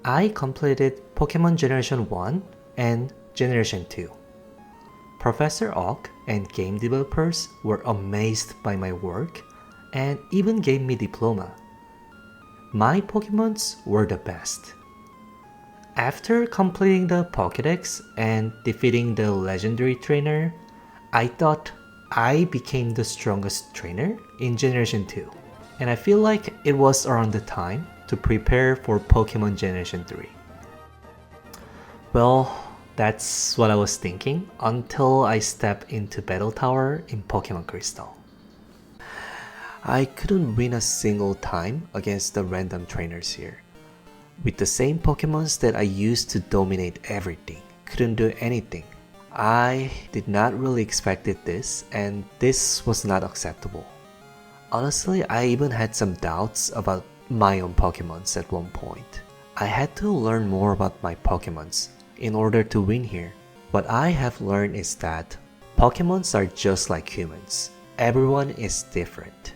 I completed Pokemon Generation 1 and Generation 2. Professor Oak and game developers were amazed by my work and even gave me diploma. My Pokemons were the best. After completing the Pokédex and defeating the legendary trainer, I thought I became the strongest trainer in Generation 2. And I feel like it was around the time to prepare for Pokemon Generation 3. Well, that's what I was thinking until I stepped into Battle Tower in Pokemon Crystal. I couldn't win a single time against the random trainers here. With the same Pokemons that I used to dominate everything, couldn't do anything. I did not really expected this, and this was not acceptable. Honestly, I even had some doubts about my own Pokemons at one point. I had to learn more about my Pokemons in order to win here. What I have learned is that Pokemons are just like humans. Everyone is different.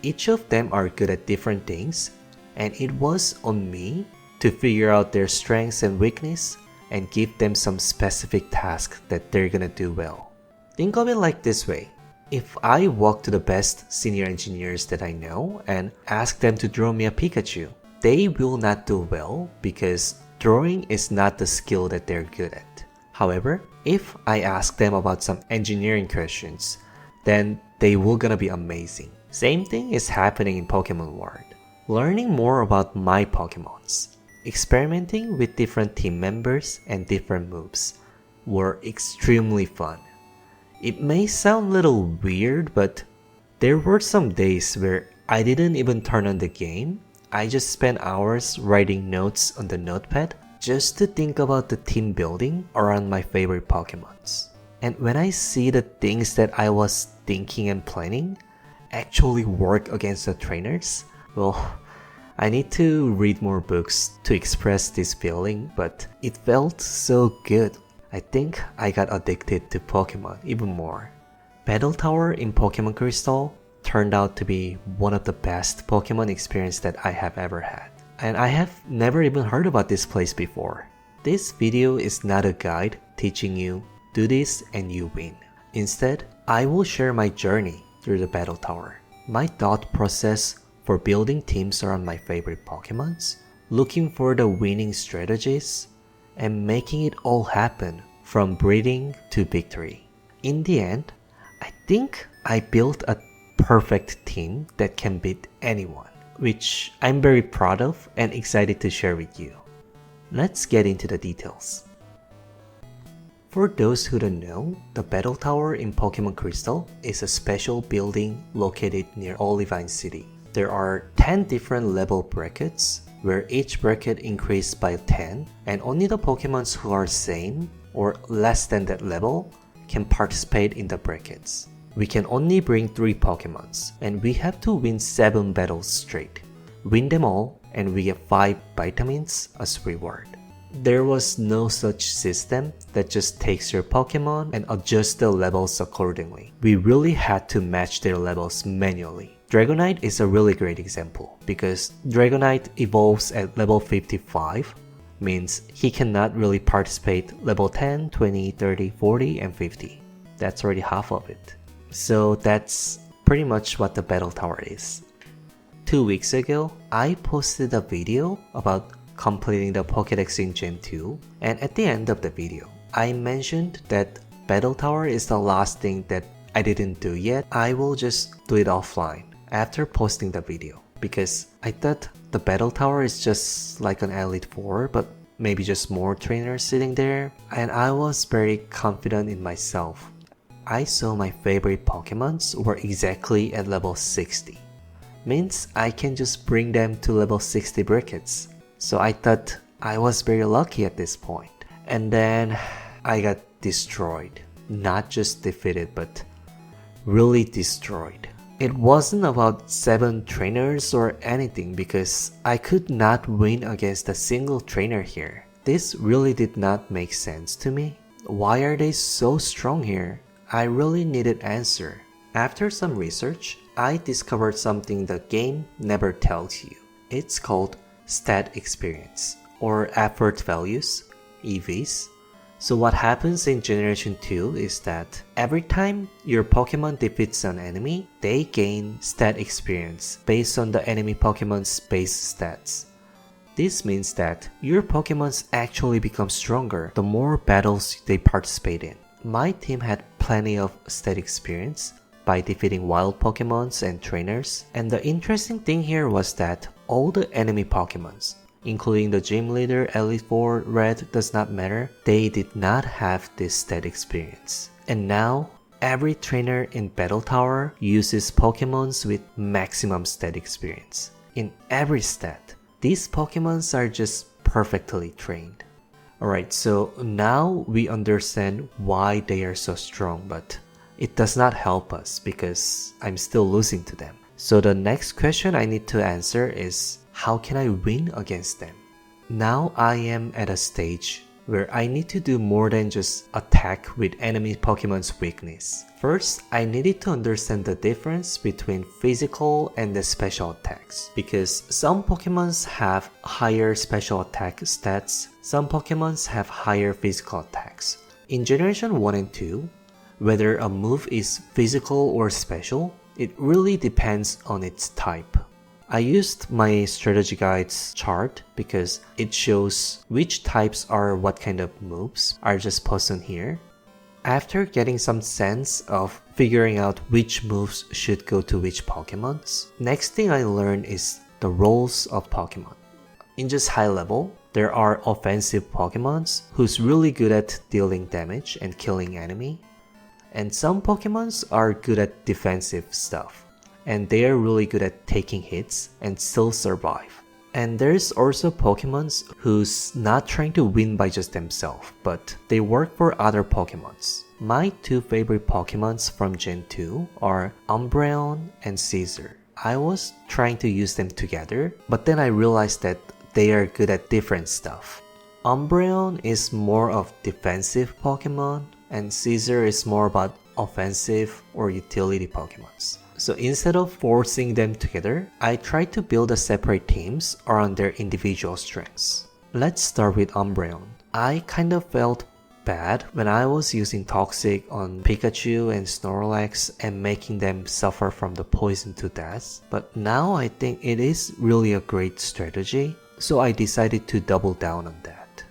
Each of them are good at different things, and it was on me to figure out their strengths and weakness and give them some specific task that they're gonna do well. Think of it like this way. If I walk to the best senior engineers that I know and ask them to draw me a Pikachu, they will not do well because drawing is not the skill that they're good at. However, if I ask them about some engineering questions, then they will gonna be amazing. Same thing is happening in Pokemon World. Learning more about my Pokemons, experimenting with different team members and different moves were extremely fun. It may sound a little weird, but there were some days where I didn't even turn on the game. I just spent hours writing notes on the notepad just to think about the team building around my favorite Pokemons. And when I see the things that I was thinking and planning actually work against the trainers, well, I need to read more books to express this feeling, but it felt so good. I think I got addicted to Pokemon even more. Battle Tower in Pokemon Crystal turned out to be one of the best Pokemon experience that I have ever had. And I have never even heard about this place before. This video is not a guide teaching you do this and you win. Instead, I will share my journey through the Battle Tower, my thought process for building teams around my favorite Pokemons, looking for the winning strategies, and making it all happen from breeding to victory. In the end, I think I built a perfect team that can beat anyone, which I'm very proud of and excited to share with you. Let's get into the details. For those who don't know, the Battle Tower in Pokemon Crystal is a special building located near Olivine City. There are 10 different level brackets, where each bracket increases by 10, and only the Pokemons who are same or less than that level can participate in the brackets. We can only bring 3 Pokemons, and we have to win 7 battles straight. Win them all, and we get 5 vitamins as reward. There was no such system that just takes your Pokemon and adjusts the levels accordingly. We really had to match their levels manually. Dragonite is a really great example because Dragonite evolves at level 55, means he cannot really participate level 10, 20, 30, 40, and 50. That's already half of it. So that's pretty much what the Battle Tower is. 2 weeks ago, I posted a video about completing the Pokédex in Gen 2, and at the end of the video, I mentioned that Battle Tower is the last thing that I didn't do yet. I will just do it offline after posting the video because I thought the Battle Tower is just like an Elite 4, but maybe just more trainers sitting there, and I was very confident in myself. I saw my favorite Pokemons were exactly at level 60. Means I can just bring them to level 60 brackets. So I thought I was very lucky at this point. And then I got destroyed. Not just defeated, but really destroyed. It wasn't about 7 trainers or anything because I could not win against a single trainer here. This really did not make sense to me. Why are they so strong here? I really needed an answer. After some research, I discovered something the game never tells you. It's called stat experience, or effort values, EVs. So what happens in Generation 2 is that every time your Pokemon defeats an enemy, they gain stat experience based on the enemy Pokemon's base stats. This means that your Pokemons actually become stronger the more battles they participate in. My team had plenty of stat experience by defeating wild Pokemons and trainers, and the interesting thing here was that all the enemy Pokemons, including the Gym Leader, Elite Four, Red, does not matter, they did not have this stat experience. And now, every trainer in Battle Tower uses Pokemons with maximum stat experience. In every stat, these Pokemons are just perfectly trained. Alright, so now we understand why they are so strong, but it does not help us because I'm still losing to them. So the next question I need to answer is, how can I win against them? Now I am at a stage where I need to do more than just attack with enemy Pokemon's weakness. First, I needed to understand the difference between physical and the special attacks, because some Pokemons have higher special attack stats, some Pokemons have higher physical attacks. In Generation 1 and 2, whether a move is physical or special, it really depends on its type. I used my strategy guide's chart because it shows which types are what kind of moves are just posted here. After getting some sense of figuring out which moves should go to which Pokemons, next thing I learned is the roles of Pokemon. In just high level, there are offensive Pokemons who's really good at dealing damage and killing enemy, and some Pokemons are good at defensive stuff, and they are really good at taking hits and still survive. And there's also Pokemons who's not trying to win by just themselves, but they work for other Pokemons. My two favorite Pokemons from Gen 2 are Umbreon and Caesar. I was trying to use them together, but then I realized that they are good at different stuff. Umbreon is more of defensive Pokemon, and Caesar is more about offensive or utility Pokemons. So instead of forcing them together, I tried to build a separate teams around their individual strengths. Let's start with Umbreon. I kind of felt bad when I was using Toxic on Pikachu and Snorlax and making them suffer from the poison to death, but now I think it is really a great strategy, so I decided to double down on that.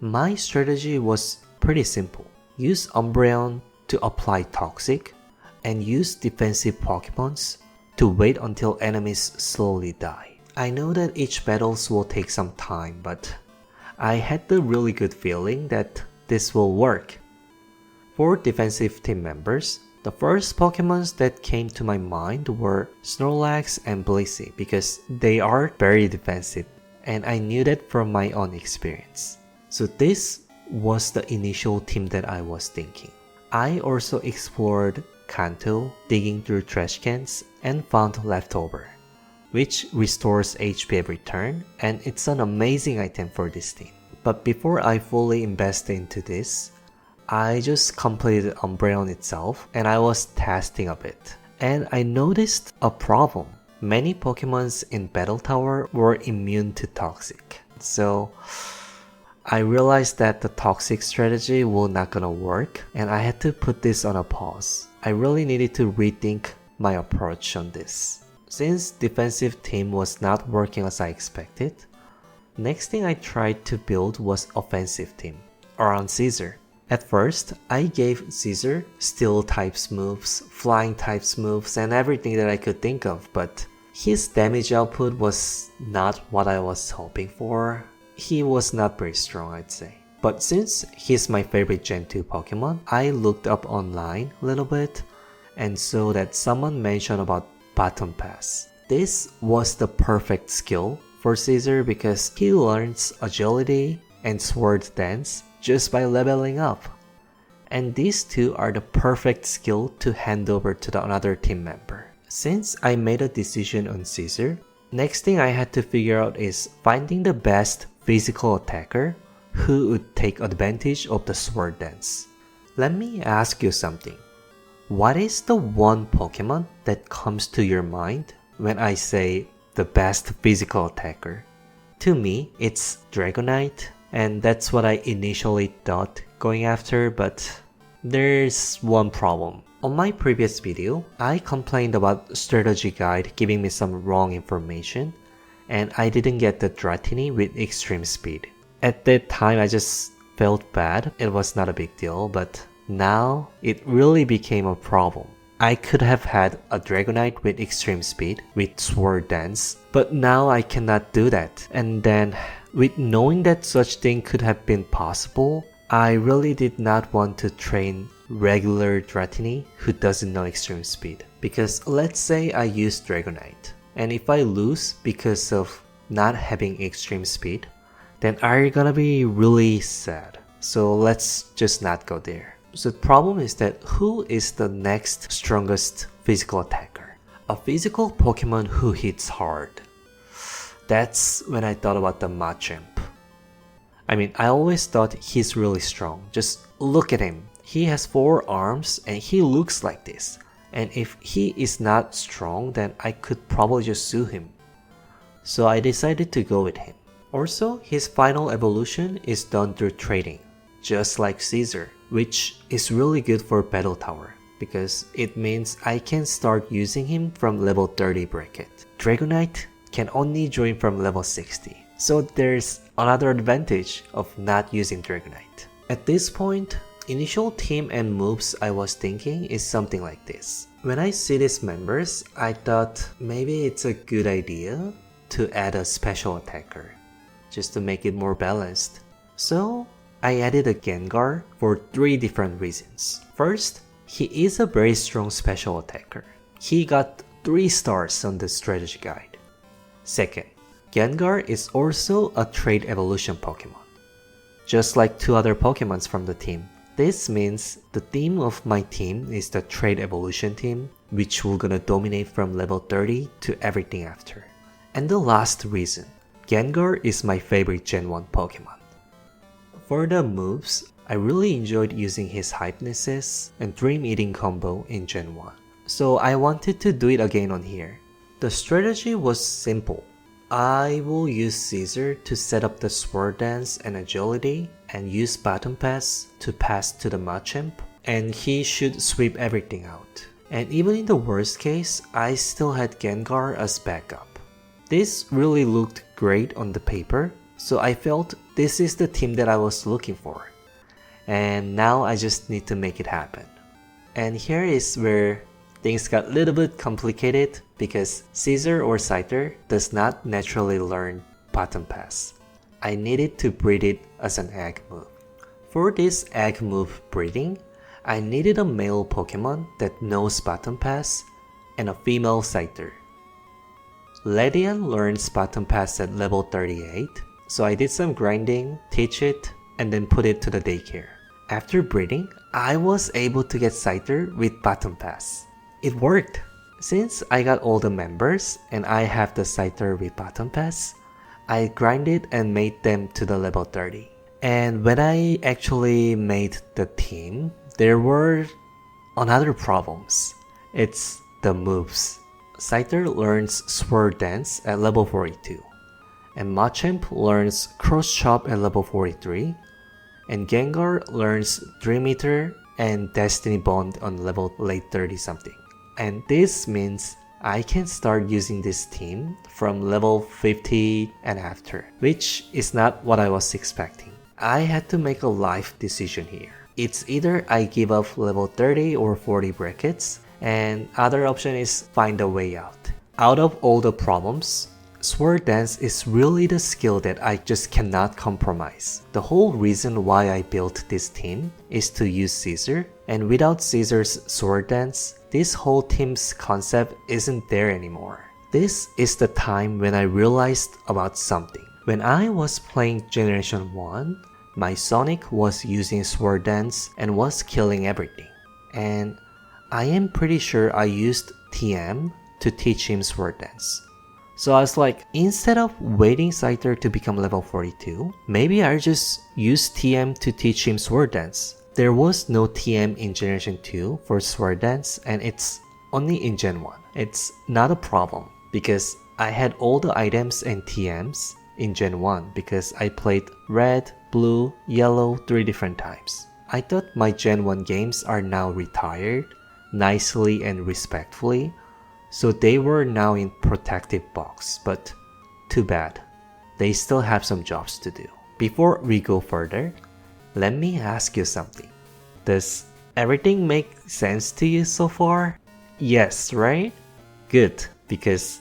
My strategy was pretty simple. Use Umbreon to apply Toxic, and use defensive Pokemons to wait until enemies slowly die. I know that each battles will take some time, but I had the really good feeling that this will work. For defensive team members, the first Pokemons that came to my mind were Snorlax and Blissey because they are very defensive, and I knew that from my own experience. So this was the initial team that I was thinking. I also explored Kanto, digging through trash cans, and found Leftover, which restores HP every turn, and it's an amazing item for this team. But before I fully invest into this, I just completed Umbreon itself and I was testing a bit. And I noticed a problem. Many Pokemons in Battle Tower were immune to Toxic. So I realized that the Toxic strategy will not gonna work, and I had to put this on a pause. I really needed to rethink my approach on this. Since defensive team was not working as I expected, next thing I tried to build was offensive team around Caesar. At first, I gave Caesar steel types moves, flying types moves, and everything that I could think of, but his damage output was not what I was hoping for. He was not very strong, I'd say. But since he's my favorite Gen 2 Pokemon, I looked up online a little bit and saw that someone mentioned about Baton Pass. This was the perfect skill for Caesar because he learns agility and sword dance just by leveling up. And these two are the perfect skill to hand over to another team member. Since I made a decision on Caesar, next thing I had to figure out is finding the best physical attacker who would take advantage of the sword dance. Let me ask you something. What is the one Pokemon that comes to your mind when I say the best physical attacker? To me, it's Dragonite, and that's what I initially thought going after, but there's one problem. On my previous video, I complained about strategy guide giving me some wrong information, and I didn't get the Dratini with extreme speed. At that time, I just felt bad. It was not a big deal, but now it really became a problem. I could have had a Dragonite with extreme speed with Sword Dance, but now I cannot do that. And then, with knowing that such thing could have been possible, I really did not want to train regular Dratini who doesn't know extreme speed. Because let's say I use Dragonite, and if I lose because of not having extreme speed, then I'm gonna be really sad. So let's just not go there. So the problem is that who is the next strongest physical attacker? A physical Pokemon who hits hard. That's when I thought about the Machamp. I mean, I always thought he's really strong. Just look at him. He has 4 arms and he looks like this. And if he is not strong, then I could probably just sue him. So I decided to go with him. Also, his final evolution is done through trading, just like Caesar, which is really good for Battle Tower because it means I can start using him from level 30 bracket. Dragonite can only join from level 60, so there's another advantage of not using Dragonite. At this point, initial team and moves I was thinking is something like this. When I see these members, I thought maybe it's a good idea to add a special attacker, just to make it more balanced. So I added a Gengar for 3 different reasons. First, he is a very strong special attacker. He got 3 stars on the strategy guide. Second, Gengar is also a trait evolution Pokemon, just like 2 other Pokemons from the team. This means the theme of my team is the trait evolution team, which will gonna dominate from level 30 to everything after. And the last reason, Gengar is my favorite Gen 1 Pokemon. For the moves, I really enjoyed using his Hypnosis and Dream Eating combo in Gen 1. So I wanted to do it again on here. The strategy was simple. I will use Caesar to set up the Sword Dance and Agility and use Bottom Pass to pass to the Machamp, and he should sweep everything out. And even in the worst case, I still had Gengar as backup. This really looked great on the paper, so I felt this is the team that I was looking for. And now I just need to make it happen. And here is where things got a little bit complicated because Caesar or Scyther does not naturally learn Bottom Pass. I needed to breed it as an egg move. For this egg move breeding, I needed a male Pokemon that knows Bottom Pass and a female Scyther. Ledian learns Bottom Pass at level 38, so I did some grinding, teach it, and then put it to the daycare. After breeding, I was able to get Scyther with Bottom Pass. It worked! Since I got all the members and I have the Scyther with Bottom Pass, I grinded and made them to the level 30. And when I actually made the team, there were another problems. It's the moves. Scyther learns Sword Dance at level 42, and Machamp learns Cross Chop at level 43, and Gengar learns Dream Eater and Destiny Bond on level late 30 something. And this means I can start using this team from level 50 and after, which is not what I was expecting. I had to make a life decision here. It's either I give up level 30 or 40 brackets, and other option is find a way out. Out of all the problems, Sword Dance is really the skill that I just cannot compromise. The whole reason why I built this team is to use Caesar, and without Caesar's Sword Dance, this whole team's concept isn't there anymore. This is the time when I realized about something. When I was playing Generation 1, my Sonic was using Sword Dance and was killing everything. And I am pretty sure I used TM to teach him Sword Dance. So I was like, instead of waiting Scyther to become level 42, maybe I'll just use TM to teach him Sword Dance. There was no TM in Generation 2 for Sword Dance, and it's only in Gen 1. It's not a problem because I had all the items and TMs, in Gen 1 because I played red, blue, yellow 3 different times. I thought my Gen 1 games are now retired, nicely and respectfully, so they were now in protective box, but too bad. They still have some jobs to do. Before we go further, let me ask you something. Does everything make sense to you so far? Yes, right? Good, because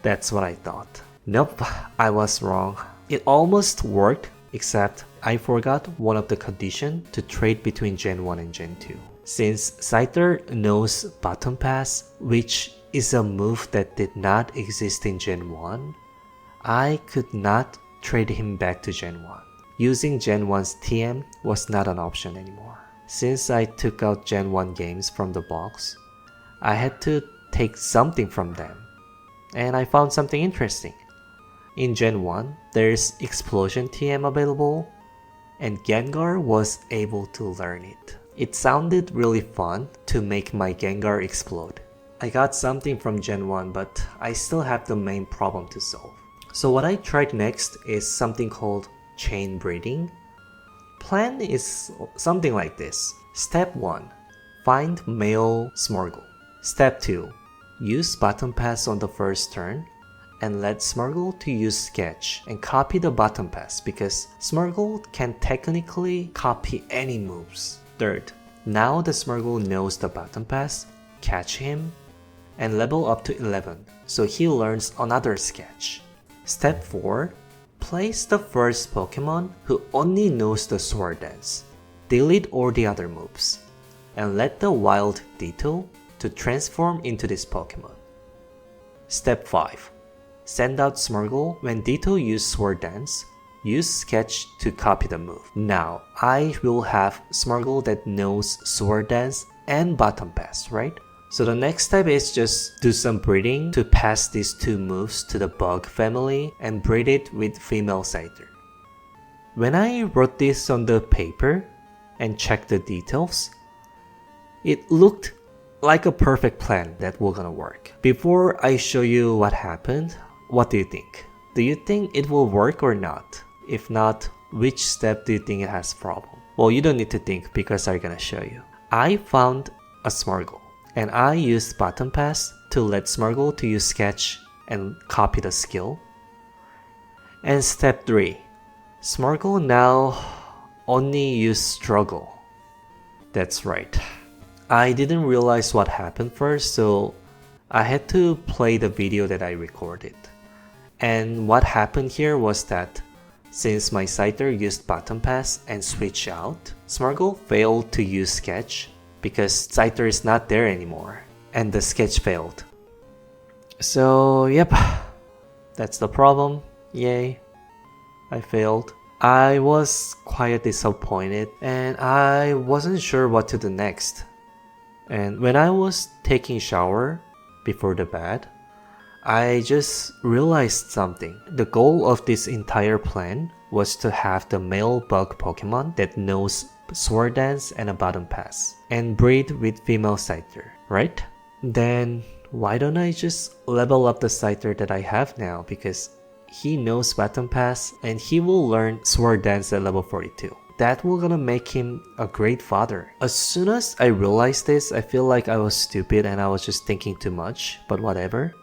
that's what I thought. Nope, I was wrong. It almost worked, except I forgot one of the conditions to trade between Gen 1 and Gen 2. Since Scyther knows Bottom Pass, which is a move that did not exist in Gen 1, I could not trade him back to Gen 1. Using Gen 1's TM was not an option anymore. Since I took out Gen 1 games from the box, I had to take something from them, and I found something interesting. In Gen 1, there's Explosion TM available, and Gengar was able to learn it. It sounded really fun to make my Gengar explode. I got something from Gen 1, but I still have the main problem to solve. So what I tried next is something called chain breeding. Plan is something like this. Step 1. Find male Smeargle. Step 2. Use Bottom Pass on the first turn and let Smeargle to use Sketch and copy the Bottom Pass because Smeargle can technically copy any moves. Third, now the Smeargle knows the Bottom Pass, catch him and level up to 11 so he learns another Sketch. Step 4. Place the first Pokemon who only knows the Sword Dance. Delete all the other moves and let the wild Ditto to transform into this Pokemon. Step 5. Send out Smeargle when Ditto uses Sword Dance. Use Sketch to copy the move. Now, I will have Smeargle that knows Sword Dance and Bottom Pass, right? So the next step is just do some breeding to pass these two moves to the Bug family and breed it with female Scyther. When I wrote this on the paper and checked the details, it looked like a perfect plan that will gonna work. Before I show you what happened, what do you think? Do you think it will work or not? If not, which step do you think it has problem? Well, you don't need to think because I'm gonna show you. I found a Smeargle and I used Bottom Pass to let Smeargle to use Sketch and copy the skill. And step 3. Smeargle now only use Struggle. That's right. I didn't realize what happened first, so I had to play the video that I recorded. And what happened here was that since my Scyther used Bottom Pass and switched out, Smeargle failed to use Sketch because Scyther is not there anymore and the Sketch failed. So yep, that's the problem. Yay, I failed. I was quite disappointed and I wasn't sure what to do next. And when I was taking shower before the bed, I just realized something. The goal of this entire plan was to have the male bug Pokemon that knows Sword Dance and a Bottom Pass and breed with female Scyther, right? Then why don't I just level up the Scyther that I have now because he knows Bottom Pass and he will learn Sword Dance at level 42. That will gonna make him a great father. As soon as I realized this, I feel like I was stupid and I was just thinking too much, but whatever.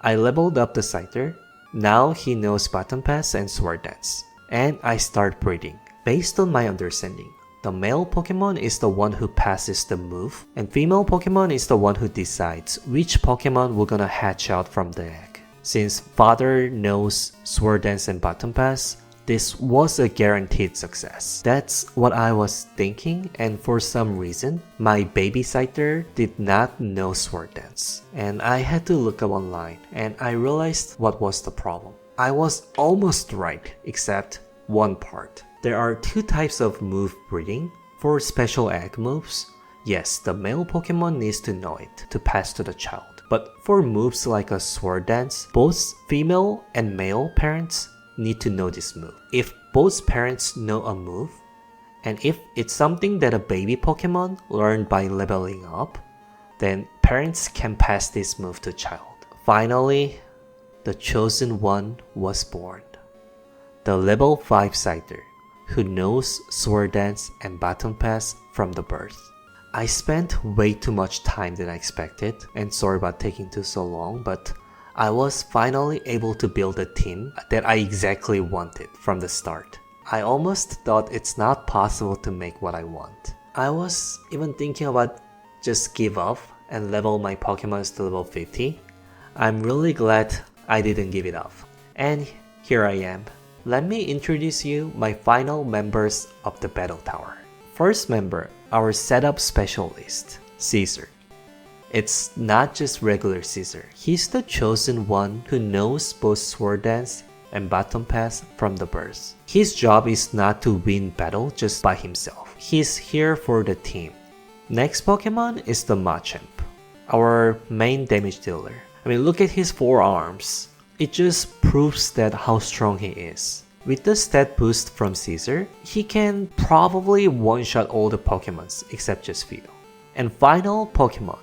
I leveled up the Scyther. Now he knows Bottom Pass and Sword Dance. And I start breeding. Based on my understanding, the male Pokemon is the one who passes the move, and female Pokemon is the one who decides which Pokemon will gonna hatch out from the egg. Since father knows Sword Dance and Bottom Pass, this was a guaranteed success. That's what I was thinking, and for some reason, my baby Scyther did not know Sword Dance. And I had to look up online, and I realized what was the problem. I was almost right, except one part. There are two types of move breeding. For special egg moves, yes, the male Pokemon needs to know it to pass to the child. But for moves like a Sword Dance, both female and male parents need to know this move. If both parents know a move, and if it's something that a baby Pokemon learned by leveling up, then parents can pass this move to child. Finally, the chosen one was born. the level 5 Scyther, who knows Sword Dance and Baton Pass from the birth. I spent way too much time than I expected, and sorry about taking too so long, but I was finally able to build a team that I exactly wanted from the start. I almost thought it's not possible to make what I want. I was even thinking about just give up and level my Pokemons to level 50. I'm really glad I didn't give it up. And here I am. Let me introduce you my final members of the Battle Tower. First member, our setup specialist, Caesar. It's not just regular Caesar. He's the chosen one who knows both Sword Dance and Baton Pass from the birth. His job is not to win battle just by himself. He's here for the team. Next Pokemon is the Machamp, our main damage dealer. Look at his forearms. It just proves that how strong he is. With the stat boost from Caesar, he can probably one-shot all the Pokemons except just few. And final Pokemon.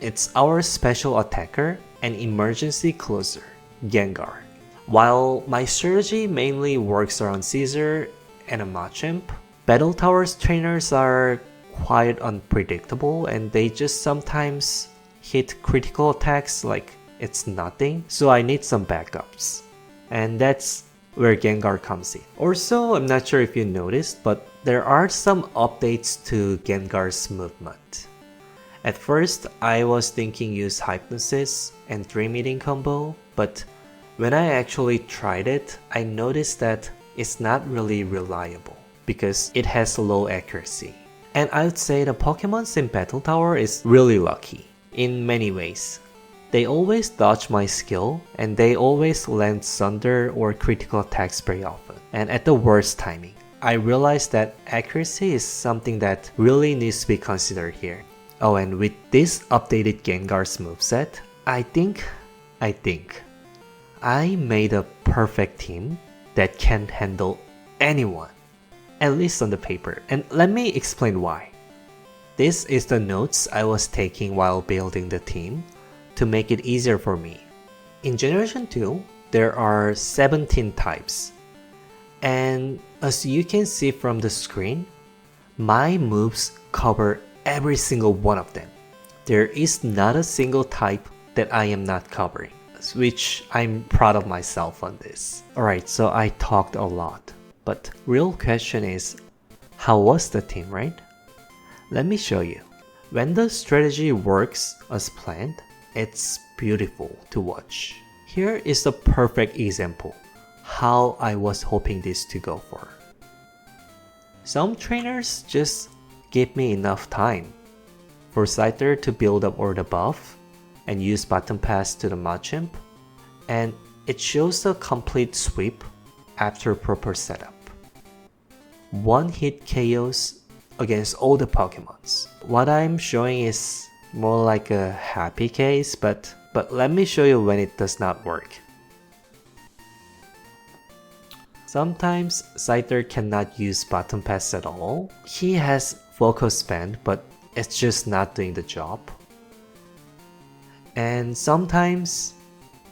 It's our special attacker and emergency closer, Gengar. While my strategy mainly works around Caesar and a Machamp, Battle Tower's trainers are quite unpredictable and they just sometimes hit critical attacks like it's nothing, so I need some backups. And that's where Gengar comes in. Also, I'm not sure if you noticed, but there are some updates to Gengar's movement. At first, I was thinking use Hypnosis and Dream Eating combo, but when I actually tried it, I noticed that it's not really reliable because it has low accuracy. And I would say the Pokemons in Battle Tower is really lucky in many ways. They always dodge my skill and they always land Thunder or critical attacks very often and at the worst timing. I realized that accuracy is something that really needs to be considered here. Oh, and with this updated Gengar's moveset, I think I made a perfect team that can handle anyone, at least on the paper. And let me explain why. This is the notes I was taking while building the team to make it easier for me. In Generation 2, there are 17 types. And as you can see from the screen, my moves cover every single one of them. There is not a single type that I am not covering, which I'm proud of myself on this. Alright, so I talked a lot, but real question is, how was the team, right? Let me show you. When the strategy works as planned, it's beautiful to watch. Here is the perfect example how I was hoping this to go for. Some trainers just give me enough time for Scyther to build up all the buff and use Baton Pass to the Machamp, and it shows a complete sweep after proper setup. One hit KOs against all the Pokemons. What I'm showing is more like a happy case, but let me show you when it does not work. Sometimes Scyther cannot use Baton Pass at all. He has Focus Band, but it's just not doing the job. And sometimes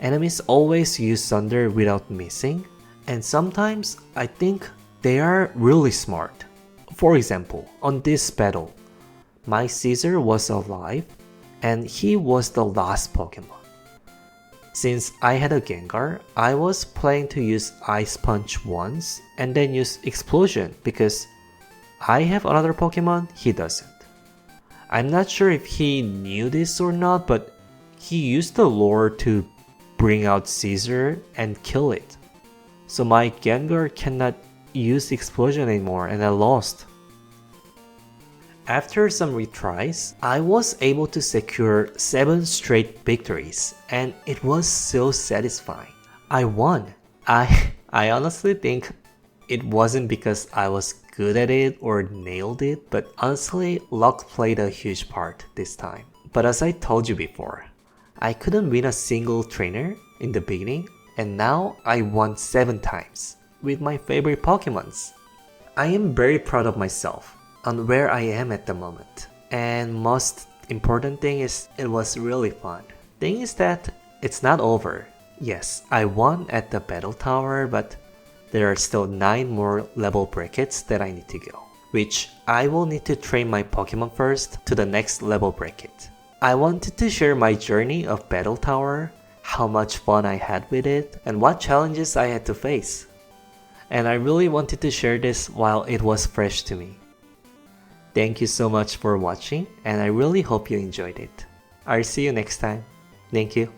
enemies always use Thunder without missing, and sometimes I think they are really smart. For example, on this battle, my Caesar was alive and he was the last Pokemon. Since I had a Gengar, I was planning to use Ice Punch once and then use Explosion because I have another Pokemon, he doesn't. I'm not sure if he knew this or not, but he used the lore to bring out Caesar and kill it. So my Gengar cannot use Explosion anymore and I lost. After some retries, I was able to secure 7 straight victories and it was so satisfying. I won. I honestly think it wasn't because I was good at it or nailed it, but honestly, luck played a huge part this time. But as I told you before, I couldn't win a single trainer in the beginning, and now I won 7 times with my favorite Pokemons. I am very proud of myself on where I am at the moment, and most important thing is it was really fun. Thing is that it's not over. Yes, I won at the Battle Tower, but There are still 9 more level brackets that I need to go, which I will need to train my Pokemon first to the next level bracket. I wanted to share my journey of Battle Tower, how much fun I had with it, and what challenges I had to face. And I really wanted to share this while it was fresh to me. Thank you so much for watching, and I really hope you enjoyed it. I'll see you next time. Thank you.